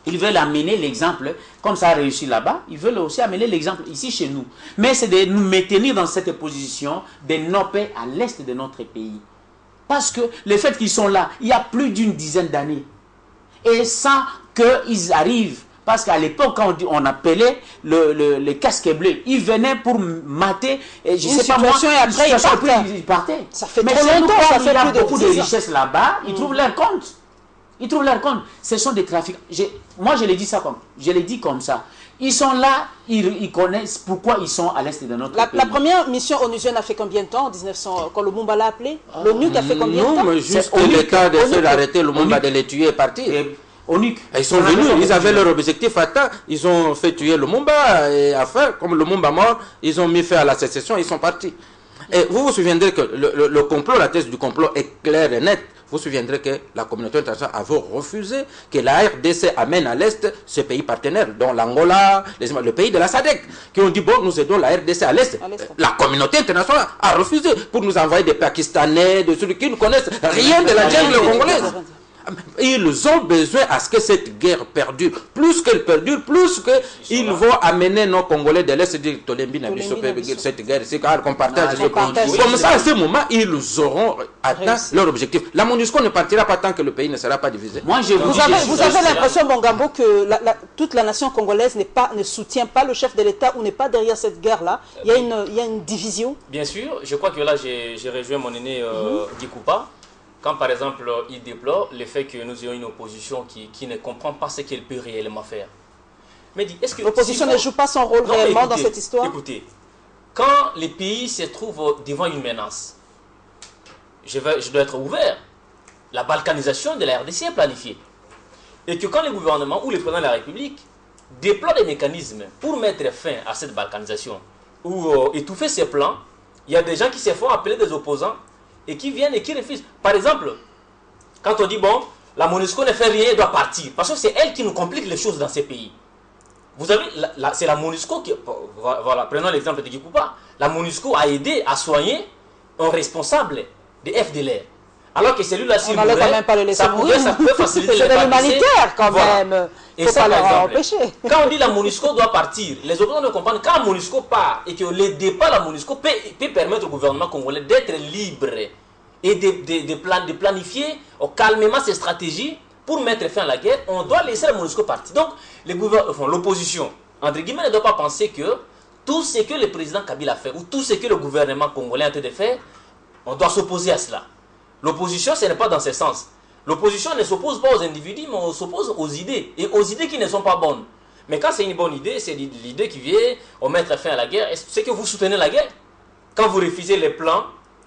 Ils veulent amener l'exemple, comme ça a réussi là-bas, ils veulent aussi amener l'exemple ici chez nous. Mais c'est de nous maintenir dans cette position de non-paix à l'est de notre pays. Parce que le fait qu'ils sont là, il y a plus d'une dizaine d'années. Et sans qu'ils arrivent, parce qu'à l'époque, quand on appelait le casque bleu, ils venaient pour mater, et je ne sais pas moi, et après ils partaient. Ça fait mais trop longtemps, ça fait plus de beaucoup de richesses là-bas, ils trouvent leur compte. Ils trouvent leur compte. Ce sont des trafiquants. Moi, je l'ai dit comme ça. Ils sont là, ils connaissent pourquoi ils sont à l'est de notre pays. La première mission onusienne a fait combien de temps en 1900, quand Lumumba l'a appelé? L'ONU a fait combien de temps? Non, mais juste l'État de faire arrêter Lumumba, de les tuer et partir. Ils sont venus, ils avaient leur objectif atteint, ils ont fait tuer Lumumba, et enfin, comme Lumumba mort, ils ont mis fin à la sécession, ils sont partis. Et vous vous souviendrez que le complot, la thèse du complot est claire et nette. Vous vous souviendrez que la communauté internationale avait refusé que la RDC amène à l'Est ce pays partenaire, dont l'Angola, le pays de la SADC, qui ont dit, bon, nous aidons la RDC à l'Est. La communauté internationale a refusé pour nous envoyer des Pakistanais, de ceux qui ne connaissent rien de la jungle congolaise. Ils ont besoin à ce que cette guerre perdure. Plus qu'elle perdure, plus qu'ils vont amener nos Congolais de l'Est et dire cette guerre, c'est qu'on partage le pays. Comme ça, à ce moment, ils auront atteint leur objectif. La MONUSCO ne partira pas tant que le pays ne sera pas divisé. Vous avez l'impression, Bongambo, que toute la nation congolaise ne soutient pas le chef de l'État ou n'est pas derrière cette guerre-là? Il y a une division? Bien sûr, je crois que là, j'ai rejoint mon aîné Gikoupa. Quand par exemple il déplore le fait que nous ayons une opposition qui ne comprend pas ce qu'elle peut réellement faire. Mais est-ce que l'opposition ne joue pas son rôle réellement dans cette histoire? Écoutez, quand les pays se trouvent devant une menace, je dois être ouvert. La balkanisation de la RDC est planifiée. Et que quand le gouvernement ou le président de la République déploie des mécanismes pour mettre fin à cette balkanisation ou étouffer ses plans, il y a des gens qui se font appeler des opposants et qui viennent et qui refusent. Par exemple, quand on dit, bon, la MONUSCO ne fait rien, elle doit partir. Parce que c'est elle qui nous complique les choses dans ces pays. Vous avez, c'est la MONUSCO qui, voilà, prenons l'exemple de Gikoupa, la MONUSCO a aidé à soigner un responsable de FDLR. Alors que celui-là, s'il mourait, quand même pas le laisser ça peut faciliter c'est de l'humanitaire quand même. Et faut ça, pas par leur exemple, empêcher. quand on dit la MONUSCO doit partir, les opposants doivent comprendre quand la MONUSCO part et que le départ de la MONUSCO peut permettre au gouvernement congolais d'être libre et de planifier calmement ses stratégies pour mettre fin à la guerre, on doit laisser la MONUSCO partir. Donc, l'opposition, entre guillemets, ne doit pas penser que tout ce que le président Kabila a fait ou tout ce que le gouvernement congolais est en train de faire, on doit s'opposer à cela. L'opposition, ce n'est pas dans ce sens. L'opposition ne s'oppose pas aux individus, mais on s'oppose aux idées. Et aux idées qui ne sont pas bonnes. Mais quand c'est une bonne idée, c'est l'idée qui vient au mettre fin à la guerre. C'est que vous soutenez la guerre. Quand vous refusez les plans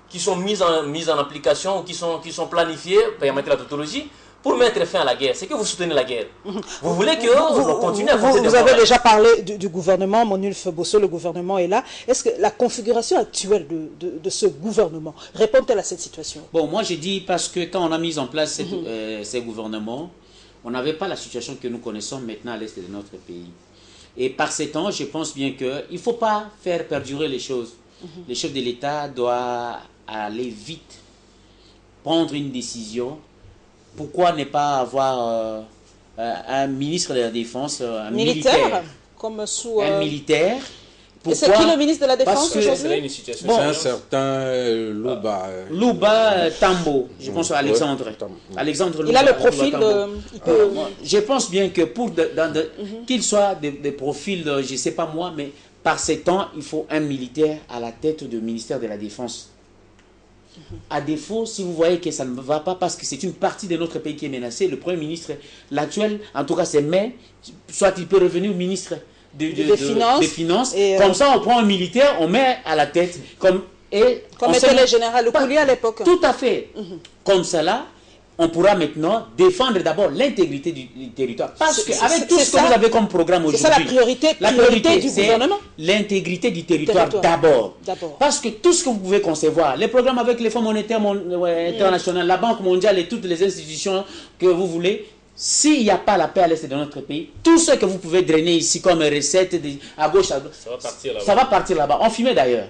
qui sont mis en application ou qui sont planifiés, permettez la tautologie, pour mettre fin à la guerre, c'est que vous soutenez la guerre. Vous voulez qu'on continue à porter des Vous avez problèmes. déjà parlé du gouvernement, Monulf Bosso, le gouvernement est là. Est-ce que la configuration actuelle de ce gouvernement répond-elle à cette situation? Bon, moi j'ai dit parce que quand on a mis en place ces gouvernements, on n'avait pas la situation que nous connaissons maintenant à l'est de notre pays. Et par ces temps, je pense bien qu'il ne faut pas faire perdurer les choses. Le chef de l'État doit aller vite, prendre une décision. Pourquoi ne pas avoir un ministre de la Défense, un militaire comme sous, un militaire? Et c'est qui le ministre de la Défense Parce que aujourd'hui? Une situation Bon, C'est un certain Louba. Louba Tambo, je pense à Alexandre. Alexandre Il a Louba, le profil de... Je pense bien que pour qu'il soit des profils, je ne sais pas moi, mais par ces temps, il faut un militaire à la tête du ministère de la Défense. À défaut, si vous voyez que ça ne va pas, parce que c'est une partie de notre pays qui est menacée, le Premier ministre, l'actuel, en tout cas c'est mai, soit il peut revenir au ministre des Finances, et comme ça on prend un militaire, on met à la tête, comme était le général Lukouli à l'époque. Tout à fait. Comme ça là, on pourra maintenant défendre d'abord l'intégrité du territoire. Parce qu'avec tout ce que vous avez comme programme aujourd'hui, c'est ça la priorité du gouvernement. L'intégrité du territoire d'abord. Parce que tout ce que vous pouvez concevoir, les programmes avec les fonds monétaires internationaux, la Banque mondiale et toutes les institutions que vous voulez, s'il n'y a pas la paix à l'est de notre pays, tout ce que vous pouvez drainer ici comme recettes à gauche, à droite, ça va partir là-bas. On fumait d'ailleurs.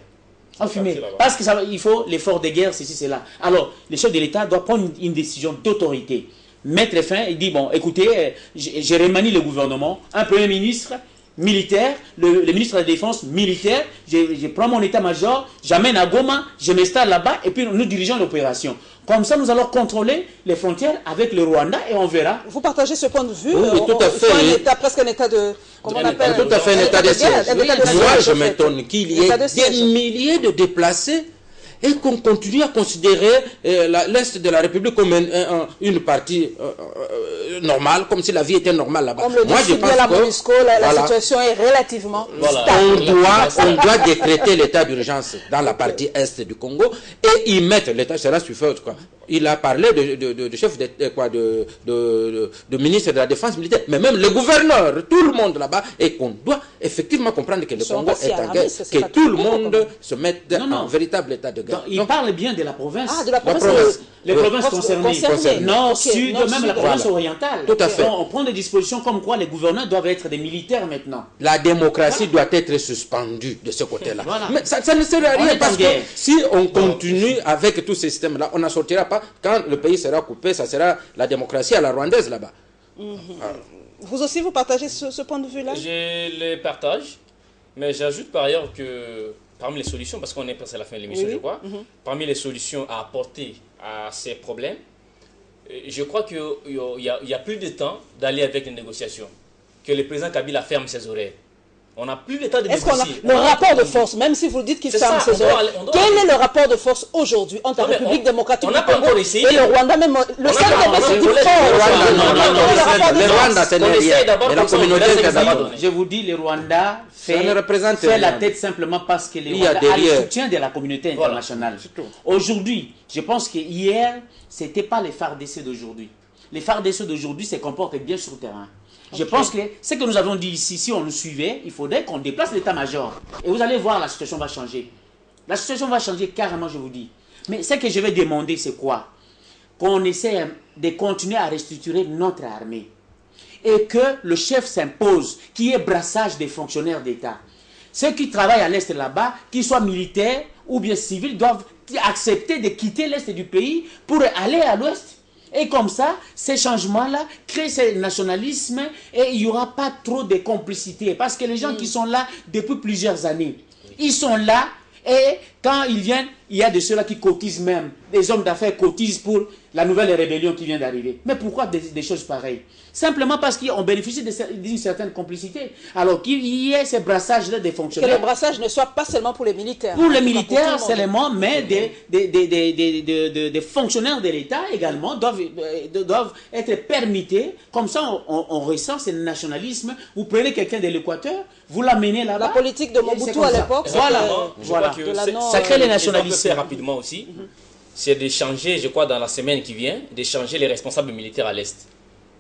Parce qu'il faut l'effort de guerre, ceci, cela. Alors, le chef de l'État doit prendre une décision d'autorité. Mettre fin et dire, bon, écoutez, je remanie le gouvernement, un premier ministre militaire, le ministre de la Défense militaire, je prends mon état-major, j'amène à Goma, je m'installe là-bas et puis nous dirigeons l'opération. Comme ça, nous allons contrôler les frontières avec le Rwanda et on verra. Vous partagez ce point de vue? Oui, tout à fait. Presque un état de... Comment on appelle? Tout à fait, un état de siège. Moi, je m'étonne qu'il y ait des milliers de déplacés et qu'on continue à considérer l'Est de la République comme une partie normale, comme si la vie était normale là-bas. Moi, je pense la MONUSCO, la situation est relativement stable. On doit décréter l'état d'urgence dans la partie Est du Congo et y mettre l'état, cela suffit. Il a parlé de chef de ministre de la Défense militaire, mais même le gouverneur, tout le monde là-bas, et qu'on doit effectivement comprendre que le Congo est en guerre, que tout le monde se mette en véritable état de guerre. Donc, il parle bien de la province. Ah, de la province. Les provinces concernées. Nord, sud, même la province orientale. Tout à fait. On prend des dispositions comme quoi les gouverneurs doivent être des militaires maintenant. La démocratie doit être suspendue de ce côté-là. Mais ça ne sert à rien parce que si on continue avec tous ces systèmes-là, on n'en sortira pas. Quand le pays sera coupé, ça sera la démocratie à la rwandaise là-bas. Vous aussi, vous partagez ce point de vue-là? Je le partage, mais j'ajoute par ailleurs que parmi les solutions, parce qu'on est presque à la fin de l'émission, je crois, parmi les solutions à apporter à ces problèmes, je crois qu'il y a plus de temps d'aller avec les négociations, que le président Kabila ferme ses oreilles. On n'a plus le temps de négocier. Est-ce qu'on a le rapport de force, même si vous dites qu'il ferme ses oreilles, quel est le rapport de force aujourd'hui entre la République démocratique du Congo et le Rwanda? Même le seul c'est du Le Rwanda, c'est rien. Et la communauté internationale. Je vous dis, le Rwanda fait la tête simplement parce que le Rwanda a le soutien de la communauté internationale. Aujourd'hui, je pense que hier, ce n'était pas les FARDC d'aujourd'hui. Les FARDC d'aujourd'hui se comportent bien sur le terrain. Je pense que ce que nous avons dit ici, si on nous suivait, il faudrait qu'on déplace l'état-major. Et vous allez voir, la situation va changer. La situation va changer carrément, je vous dis. Mais ce que je vais demander, c'est quoi? Qu'on essaie de continuer à restructurer notre armée. et que le chef s'impose, qu'il y ait brassage des fonctionnaires d'État. Ceux qui travaillent à l'Est là-bas, qu'ils soient militaires ou bien civils, doivent accepter de quitter l'Est du pays pour aller à l'Ouest. Et comme ça, ces changements-là créent ce nationalisme et il n'y aura pas trop de complicité. Parce que les gens qui sont là depuis plusieurs années, ils sont là et quand ils viennent, il y a de ceux-là qui cotisent même. Des hommes d'affaires cotisent pour la nouvelle rébellion qui vient d'arriver. Mais pourquoi des choses pareilles? Simplement parce qu'on bénéficie d'une certaine complicité. Alors qu'il y ait ces brassages-là des fonctionnaires. Que le brassage ne soit pas seulement pour les militaires. Pour les militaires seulement, mais des fonctionnaires de l'État également doivent être permis. Comme ça, on ressent ce nationalisme. Vous prenez quelqu'un de l'Équateur, vous l'amenez là-bas. La politique de Mobutu à l'époque, voilà. Ça crée les nationalistes. Rapidement aussi, c'est de changer, je crois, dans la semaine qui vient, de changer les responsables militaires à l'Est.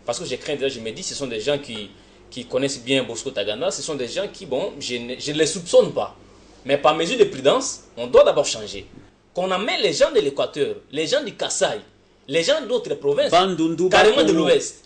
Parce que je crains, je me dis, ce sont des gens qui connaissent bien Bosco Taganda, ce sont des gens qui, bon, je ne les soupçonne pas. Mais par mesure de prudence, on doit d'abord changer. Qu'on amène les gens de l'Équateur, les gens du Kasaï, les gens d'autres provinces, carrément de l'Ouest,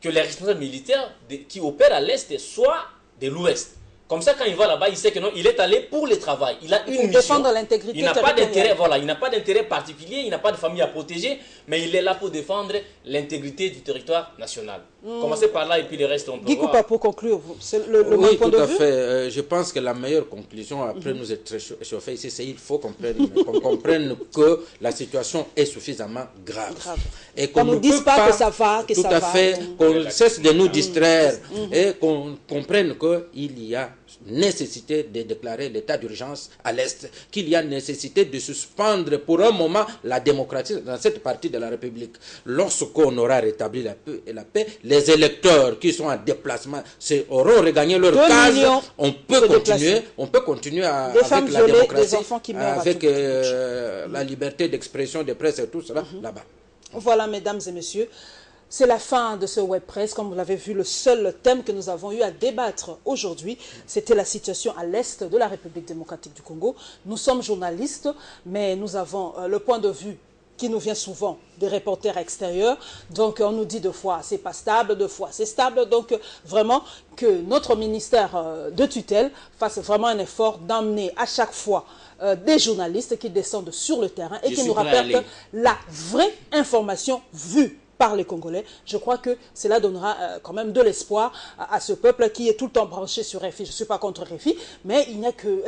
que les responsables militaires qui opèrent à l'Est soient de l'Ouest. Comme ça, quand il va là-bas, il sait que non, il est allé pour le travail. Il a une mission. Défendre l'intégrité. Il n'a pas d'intérêt, voilà, il n'a pas d'intérêt particulier, il n'a pas de famille à protéger, mais il est là pour défendre l'intégrité du territoire national. Commencez par là et puis le reste, on peut Guy voir. Koupa, pour conclure, c'est le Oui, même point tout de à vue. fait. Je pense que la meilleure conclusion, après nous être chauffés ici, c'est qu'il faut qu'on comprenne que la situation est suffisamment grave. Et qu'on ne dise pas que ça va, que tout ça à va. fait, qu'on cesse de nous distraire et qu'on comprenne qu'il y a nécessité de déclarer l'état d'urgence à l'Est, qu'il y a nécessité de suspendre pour un moment la démocratie dans cette partie de la République. Lorsqu'on aura rétabli la paix, les électeurs qui sont en déplacement auront regagné leur case. On peut continuer avec la démocratie, avec la liberté d'expression, de presse et tout cela là-bas. Voilà, mesdames et messieurs. C'est la fin de ce web press. Comme vous l'avez vu, le seul thème que nous avons eu à débattre aujourd'hui, c'était la situation à l'est de la République démocratique du Congo. Nous sommes journalistes, mais nous avons le point de vue qui nous vient souvent des reporters extérieurs. Donc, on nous dit deux fois, c'est pas stable, deux fois, c'est stable. Donc, vraiment, que notre ministère de tutelle fasse vraiment un effort d'emmener à chaque fois des journalistes qui descendent sur le terrain et qui nous rapportent la vraie information vue par les Congolais. Je crois que cela donnera quand même de l'espoir à ce peuple qui est tout le temps branché sur RFI. Je ne suis pas contre RFI, mais il n'y a que...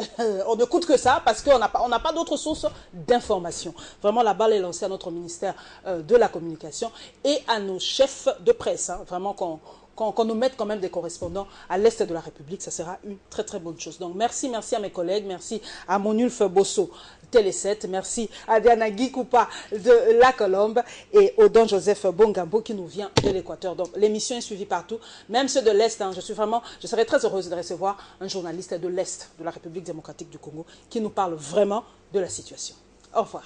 on ne coûte que ça parce qu'on n'a pas d'autre source d'information. Vraiment, la balle est lancée à notre ministère de la Communication et à nos chefs de presse. Hein, vraiment qu'on nous mette quand même des correspondants à l'est de la République, ça sera une très très bonne chose. Donc merci à mes collègues, merci à Monulf Bosso, Télé 7, merci à Diana Guy Koupa de La Colombe et au Don Joseph Bongambo qui nous vient de l'Équateur. Donc l'émission est suivie partout, même ceux de l'Est. Hein, je serais très heureuse de recevoir un journaliste de l'Est de la République démocratique du Congo qui nous parle vraiment de la situation. Au revoir.